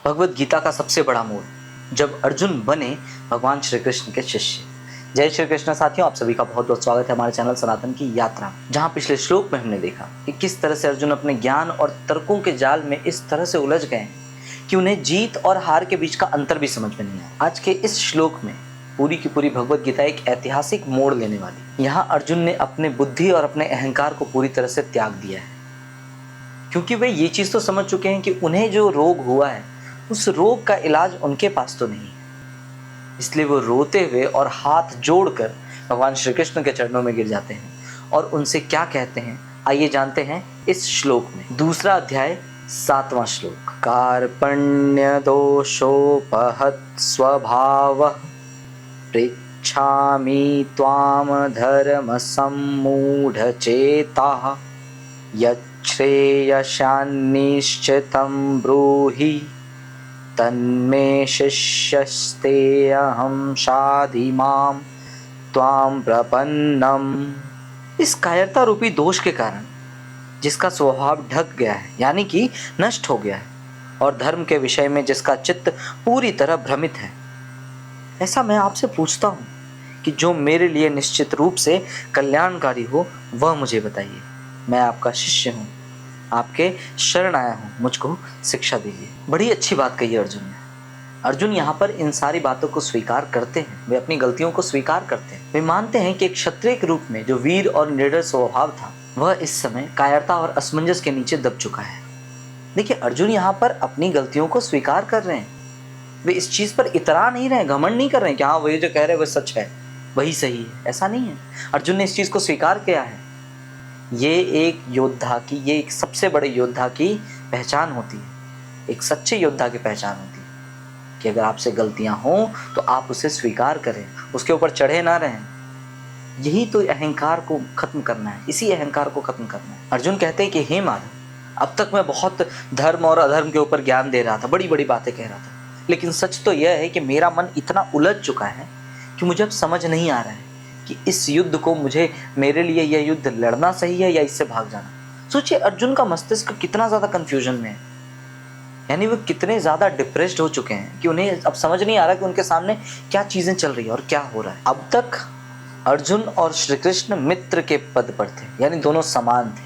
भगवत गीता का सबसे बड़ा मोड़, जब अर्जुन बने भगवान श्री कृष्ण के शिष्य। जय श्री कृष्ण साथियों, आप सभी का बहुत बहुत स्वागत है हमारे चैनल सनातन की यात्रा, जहां पिछले श्लोक में हमने देखा कि किस तरह से अर्जुन अपने ज्ञान और तर्कों के जाल में इस तरह से उलझ गए कि उन्हें जीत और हार के बीच का अंतर भी समझ में नहीं आया। आज के इस श्लोक में पूरी की पूरी भगवत गीता एक ऐतिहासिक मोड़ लेने वाली। यहाँ अर्जुन ने अपने बुद्धि और अपने अहंकार को पूरी तरह से त्याग दिया है, क्योंकि वे ये चीज तो समझ चुके हैं कि उन्हें जो रोग हुआ है उस रोग का इलाज उनके पास तो नहीं है। इसलिए वो रोते हुए और हाथ जोड़कर भगवान श्री कृष्ण के चरणों में गिर जाते हैं और उनसे क्या कहते हैं, आइए जानते हैं इस श्लोक में। दूसरा अध्याय 7वां श्लोक। कार्पण्य दोषोपहत स्वभाव पृच्छामि त्वाम धर्म सम्मूढ़ चेताः यच्छ्रेयशान्निश्चितं ब्रूहि तन्मे शिष्यस्तेऽहं शाधि मां त्वां प्रपन्नम। इस कायरता रूपी दोष के कारण जिसका स्वभाव ढक गया है, यानी कि नष्ट हो गया है, और धर्म के विषय में जिसका चित्त पूरी तरह भ्रमित है, ऐसा मैं आपसे पूछता हूँ कि जो मेरे लिए निश्चित रूप से कल्याणकारी हो वह मुझे बताइए। मैं आपका शिष्य हूँ, आपके शरण आया हूँ, मुझको शिक्षा दीजिए। बड़ी अच्छी बात कही अर्जुन ने। अर्जुन यहाँ पर इन सारी बातों को स्वीकार करते हैं, वे अपनी गलतियों को स्वीकार करते हैं। वे मानते हैं कि एक क्षत्रिय के रूप में जो वीर और निडर स्वभाव था वह इस समय कायरता और असमंजस के नीचे दब चुका है। देखिए, अर्जुन यहाँ पर अपनी गलतियों को स्वीकार कर रहे हैं। वे इस चीज पर इतरा नहीं रहे, घमंड नहीं कर रहे हैं कि हाँ वही जो कह रहे हैं वह सच है, वही सही है। ऐसा नहीं है। अर्जुन ने इस चीज को स्वीकार किया है। ये एक योद्धा की, ये एक सबसे बड़े योद्धा की पहचान होती है, एक सच्चे योद्धा की पहचान होती है कि अगर आपसे गलतियां हों तो आप उसे स्वीकार करें, उसके ऊपर चढ़े ना रहें। यही तो अहंकार को खत्म करना है, इसी अहंकार को खत्म करना है। अर्जुन कहते हैं कि हे माधव, अब तक मैं बहुत धर्म और अधर्म के ऊपर ज्ञान दे रहा था, बड़ी बड़ी बातें कह रहा था, लेकिन सच तो यह है कि मेरा मन इतना उलझ चुका है कि मुझे अब समझ नहीं आ रहा है कि इस युद्ध को मेरे लिए यह युद्ध लड़ना सही है या इससे भाग जाना। सोचिए, अर्जुन का मस्तिष्क कितना ज्यादा कंफ्यूजन में है, यानी वे कितने ज्यादा डिप्रेस्ड हो चुके हैं कि उन्हें अब समझ नहीं आ रहा कि उनके सामने क्या चीजें चल रही है और क्या हो रहा है। अब तक अर्जुन और श्री कृष्ण मित्र के पद पर थे, यानी दोनों समान थे।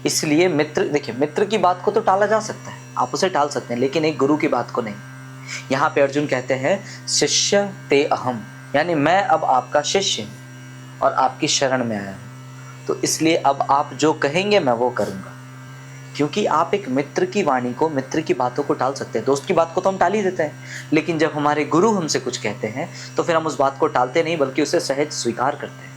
इसलिए मित्र, देखिए, मित्र की बात को तो टाला जा सकता है, आप उसे टाल सकते हैं, लेकिन एक गुरु की बात को नहीं। यहाँ पे अर्जुन कहते हैं शिष्य ते अहम, यानी मैं अब आपका शिष्य हूँ और आपकी शरण में आया हूँ, तो इसलिए अब आप जो कहेंगे मैं वो करूँगा। क्योंकि आप एक मित्र की वाणी को, मित्र की बातों को टाल सकते हैं, दोस्त की बात को तो हम टाल ही देते हैं, लेकिन जब हमारे गुरु हमसे कुछ कहते हैं तो फिर हम उस बात को टालते नहीं, बल्कि उसे सहज स्वीकार करते हैं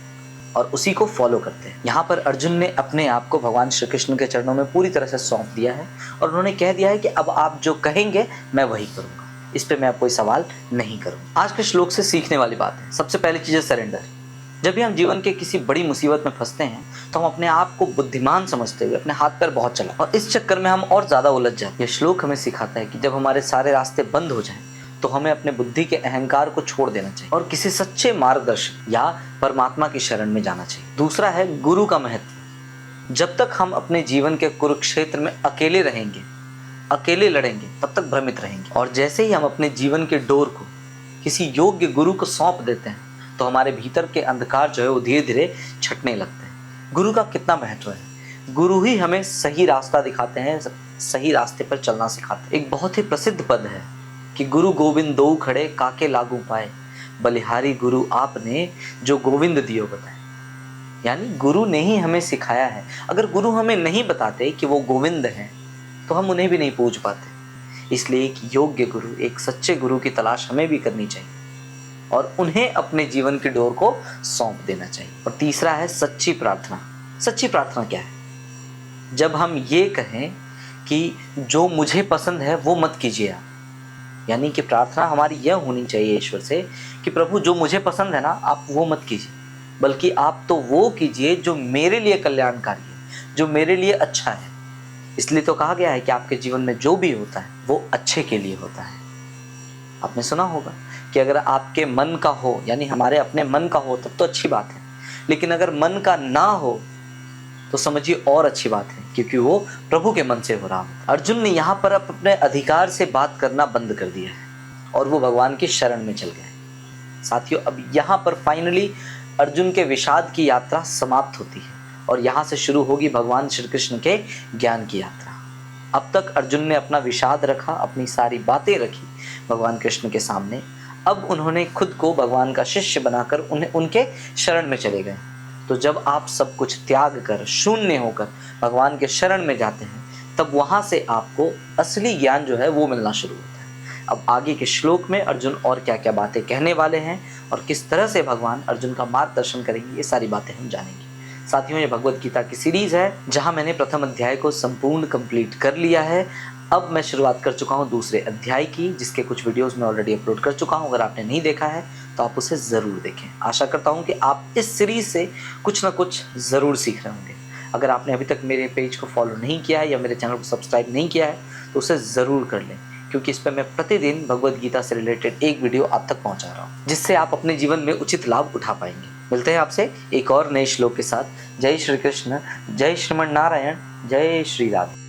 और उसी को फॉलो करते हैं। यहाँ पर अर्जुन ने अपने आप को भगवान श्री कृष्ण के चरणों में पूरी तरह से सौंप दिया है और उन्होंने कह दिया है कि अब आप जो कहेंगे मैं वही करूँगा, इस पे मैं कोई सवाल नहीं करूँगा। आज के श्लोक से सीखने वाली बात है, सबसे पहली चीज़ है सरेंडर। जब भी हम जीवन के किसी बड़ी मुसीबत में फंसते हैं तो हम अपने आप को बुद्धिमान समझते हुए अपने हाथ पैर बहुत चलाते हैं और इस चक्कर में हम और ज़्यादा उलझ जाते हैं। यह श्लोक हमें सिखाता है कि जब हमारे सारे रास्ते बंद हो जाएं तो हमें अपने बुद्धि के अहंकार को छोड़ देना चाहिए और किसी सच्चे मार्गदर्शक या परमात्मा की शरण में जाना चाहिए। दूसरा है गुरु का महत्व। जब तक हम अपने जीवन के कुरुक्षेत्र में अकेले रहेंगे, अकेले लड़ेंगे, तब तक भ्रमित रहेंगे, और जैसे ही हम अपने जीवन के डोर को किसी योग्य गुरु को सौंप देते हैं तो हमारे भीतर के अंधकार जो है वो धीरे धीरे छटने लगते हैं। गुरु का कितना महत्व है। गुरु ही हमें सही रास्ता दिखाते हैं, सही रास्ते पर चलना सिखाते हैं। एक बहुत ही प्रसिद्ध पद है कि गुरु गोविंद दो खड़े काके लागू पाए, बलिहारी गुरु आपने जो गोविंद दियो बताए। यानी गुरु ने ही हमें सिखाया है। अगर गुरु हमें नहीं बताते कि वो गोविंद हैं तो हम उन्हें भी नहीं पूज पाते। इसलिए एक योग्य गुरु, एक सच्चे गुरु की तलाश हमें भी करनी चाहिए और उन्हें अपने जीवन की डोर को सौंप देना चाहिए। और तीसरा है सच्ची प्रार्थना। सच्ची प्रार्थना क्या है? जब हम ये कहें कि जो मुझे पसंद है वो मत कीजिए आप, यानी कि प्रार्थना हमारी यह होनी चाहिए ईश्वर से कि प्रभु जो मुझे पसंद है ना आप वो मत कीजिए, बल्कि आप तो वो कीजिए जो मेरे लिए कल्याणकारी है, जो मेरे लिए अच्छा है। इसलिए तो कहा गया है कि आपके जीवन में जो भी होता है वो अच्छे के लिए होता है। आपने सुना होगा कि अगर आपके मन का हो, यानी हमारे अपने मन का हो, तब तो अच्छी बात है, लेकिन अगर मन का ना हो तो समझिए और अच्छी बात है, क्योंकि वो प्रभु के मन से हो रहा है। अर्जुन ने यहाँ पर अपने अधिकार से बात करना बंद कर दिया है और वो भगवान की शरण में चल गए। साथियों, अब यहाँ पर फाइनली अर्जुन के विषाद की यात्रा समाप्त होती है और यहाँ से शुरू होगी भगवान श्री कृष्ण के ज्ञान की यात्रा। अब तक अर्जुन ने अपना विषाद रखा, अपनी सारी बातें रखी भगवान कृष्ण के सामने। अब उन्होंने खुद को भगवान का शिष्य बनाकर उन्हें उनके शरण में चले गए। तो जब आप सब कुछ त्याग कर, शून्य होकर भगवान के शरण में जाते हैं, तब वहाँ से आपको असली ज्ञान जो है वो मिलना शुरू होता है। अब आगे के श्लोक में अर्जुन और क्या क्या बातें कहने वाले हैं और किस तरह से भगवान अर्जुन का मार्गदर्शन करेंगे, ये सारी बातें हम जानेंगे। साथियों, ये भगवद गीता की सीरीज है जहां मैंने प्रथम अध्याय को संपूर्ण कंप्लीट कर लिया है। अब मैं शुरुआत कर चुका हूं दूसरे अध्याय की, जिसके कुछ वीडियोस मैं ऑलरेडी अपलोड कर चुका हूं। अगर आपने नहीं देखा है तो आप उसे ज़रूर देखें। आशा करता हूं कि आप इस सीरीज से कुछ ना कुछ ज़रूर सीख रहे होंगे। अगर आपने अभी तक मेरे पेज को फॉलो नहीं किया है या मेरे चैनल को सब्सक्राइब नहीं किया है तो उसे ज़रूर कर लें, क्योंकि इस पर मैं प्रतिदिन भगवद गीता से रिलेटेड एक वीडियो आप तक पहुंचा रहा हूं, जिससे आप अपने जीवन में उचित लाभ उठा पाएंगे। मिलते हैं आपसे एक और नए श्लोक के साथ। जय श्री कृष्ण, जय श्रीमन नारायण, जय श्री राधे।